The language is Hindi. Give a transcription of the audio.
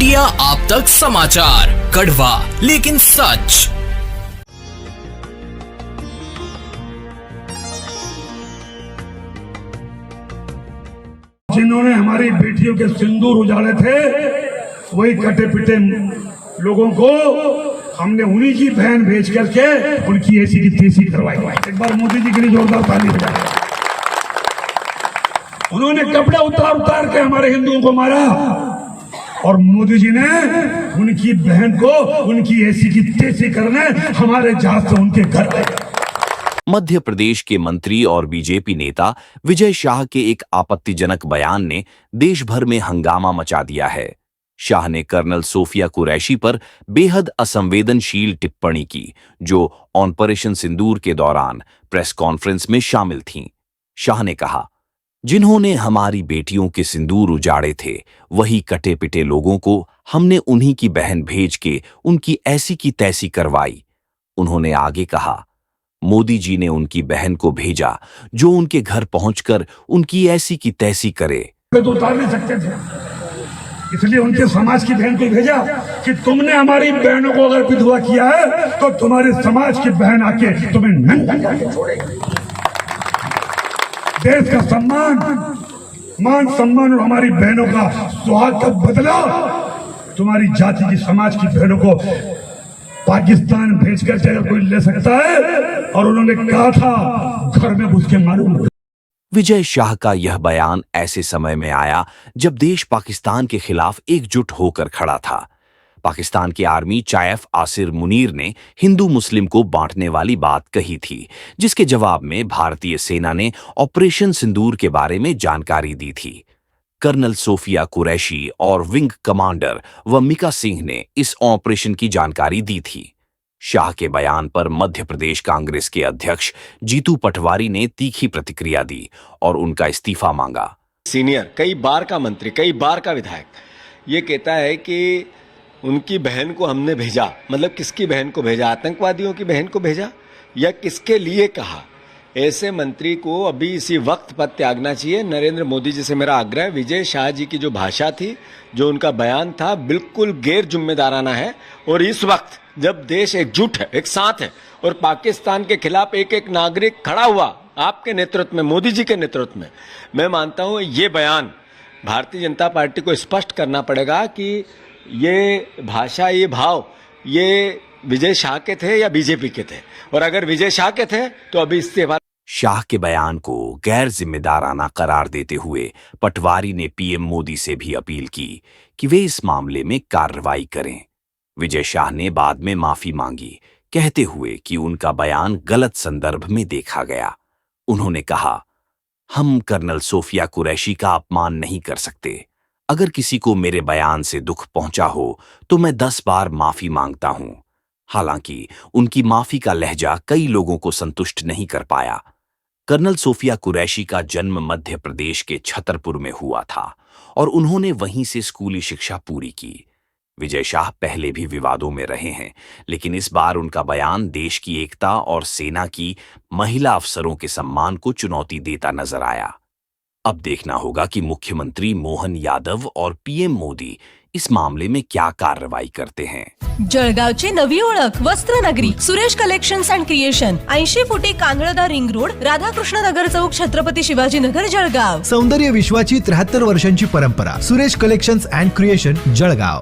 इंडिया आप तक समाचार, कड़वा लेकिन सच। जिन्होंने हमारी बेटियों के सिंदूर उजाड़े थे, वही कटे पिटे लोगों को हमने उन्हीं की बहन भेज करके उनकी ऐसी की तेजी करवाई। एक बार मोदी जी के लिए जोरदार ताली बजाएं। उन्होंने कपड़े उतार उतार के हमारे हिंदुओं को मारा और मोदी जी ने उनकी बहन को उनकी ऐसी की तेजी करने हमारे जहाज से उनके घर गए। मध्य प्रदेश के मंत्री और बीजेपी नेता विजय शाह के एक आपत्तिजनक बयान ने देश भर में हंगामा मचा दिया है। शाह ने कर्नल सोफिया कुरैशी पर बेहद असंवेदनशील टिप्पणी की, जो ऑपरेशन सिंदूर के दौरान प्रेस कॉन्फ्रेंस में शामिल थीं। शाह ने कहा, जिन्होंने हमारी बेटियों के सिंदूर उजाड़े थे, वही कटे पिटे लोगों को हमने उन्हीं की बहन भेज के उनकी ऐसी की तैसी करवाई। उन्होंने आगे कहा, मोदी जी ने उनकी बहन को भेजा जो उनके घर पहुंचकर उनकी ऐसी की तैसी करे। तो उतार नहीं सकते थे, इसलिए उनके समाज की बहन को भेजा कि तुमने हमारी बहनों को अगर विधवा किया है तो तुम्हारे समाज की बहन आके तुम्हें नंगा करके छोड़ेगी। देश का सम्मान, मान सम्मान और हमारी बहनों का सुहाग का बदला तुम्हारी जाति की समाज की बहनों को पाकिस्तान भेजकर अगर कोई ले सकता है, और उन्होंने कहा था घर में घुस के मारूंगा। विजय शाह का यह बयान ऐसे समय में आया जब देश पाकिस्तान के खिलाफ एकजुट होकर खड़ा था। पाकिस्तान के आर्मी चीफ आसिर मुनीर ने हिंदू मुस्लिम को बांटने वाली बात कही थी, जिसके जवाब में भारतीय सेना ने ऑपरेशन सिंदूर के बारे में जानकारी दी थी। कर्नल सोफिया कुरैशी और विंग कमांडर वमिका सिंह ने इस ऑपरेशन की जानकारी दी थी। शाह के बयान पर मध्य प्रदेश कांग्रेस के अध्यक्ष जीतू पटवारी ने तीखी प्रतिक्रिया दी और उनका इस्तीफा मांगा। सीनियर, कई बार का मंत्री, कई बार का विधायक ये कहता है कि उनकी बहन को हमने भेजा, मतलब किसकी बहन को भेजा? आतंकवादियों की बहन को भेजा या किसके लिए कहा? ऐसे मंत्री को अभी इसी वक्त पद त्यागना चाहिए। नरेंद्र मोदी जी से मेरा आग्रह, विजय शाह जी की जो भाषा थी, जो उनका बयान था, बिल्कुल गैर जिम्मेदाराना है। और इस वक्त जब देश एकजुट है, एक साथ है, और पाकिस्तान के खिलाफ एक एक नागरिक खड़ा हुआ आपके नेतृत्व में, मोदी जी के नेतृत्व में, मैं मानता हूं ये बयान भारतीय जनता पार्टी को स्पष्ट करना पड़ेगा कि ये भाषा, ये भाव, ये विजय शाह के थे या बीजेपी के थे, और अगर विजय शाह के थे तो अभी इस्तीफा। शाह के बयान को गैर जिम्मेदाराना करार देते हुए पटवारी ने पीएम मोदी से भी अपील की कि वे इस मामले में कार्रवाई करें। विजय शाह ने बाद में माफी मांगी, कहते हुए कि उनका बयान गलत संदर्भ में देखा गया। उन्होंने कहा, हम कर्नल सोफिया कुरैशी का अपमान नहीं कर सकते। अगर किसी को मेरे बयान से दुख पहुंचा हो तो मैं 10 बार माफी मांगता हूं। हालांकि उनकी माफी का लहजा कई लोगों को संतुष्ट नहीं कर पाया। कर्नल सोफिया कुरैशी का जन्म मध्य प्रदेश के छतरपुर में हुआ था और उन्होंने वहीं से स्कूली शिक्षा पूरी की। विजय शाह पहले भी विवादों में रहे हैं, लेकिन इस बार उनका बयान देश की एकता और सेना की महिला अफसरों के सम्मान को चुनौती देता नजर आया। अब देखना होगा कि मुख्यमंत्री मोहन यादव और पीएम मोदी इस मामले में क्या कार्रवाई करते हैं। जळगावची नवी ओळख वस्त्रनगरी सुरेश कलेक्शन्स अँड क्रिएशन 80 फुटी कांगळदा रिंग रोड, राधाकृष्ण नगर चौक, छत्रपती शिवाजी नगर, जळगाव। सौंदर्य विश्वाची 73 वर्षांची परंपरा, Suresh collections and creation, Jalgaon.